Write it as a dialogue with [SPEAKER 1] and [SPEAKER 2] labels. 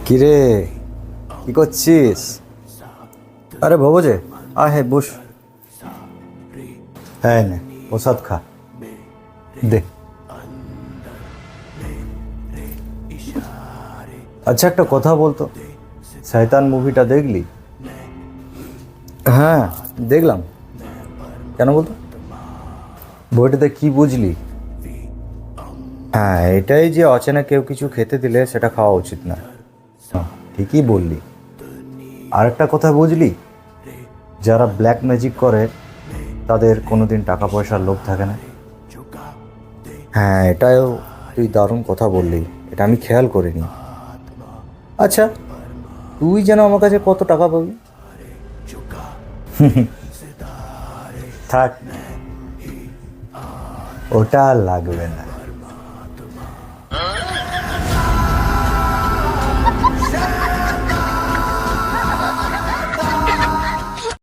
[SPEAKER 1] কিরে, কি করছিস? আরে বাবু যে, আয় হে বস। হ্যাঁ নে, প্রসাদ খা। দে। আচ্ছা, একটা কথা বলতো, শয়তান মুভিটা দেখলি? হ্যাঁ, দেখলাম। কেন বলতো? বইটাতে কি বুঝলি? হ্যাঁ, এটাই যে অচেনা কেউ কিছু খেতে দিলে সেটা খাওয়া উচিত না। ঠিকই বললি। আর একটা কথা বুঝলি, যারা ব্ল্যাক ম্যাজিক করে তাদের কোনোদিন টাকা পয়সার লোভ থাকে না। হ্যাঁ, এটাও তুই দারুণ কথা বললি, এটা আমি খেয়াল করিনি। আচ্ছা, তুই যেন আমার কাছে কত টাকা পাবি? থাক, ওটা আর লাগবে না।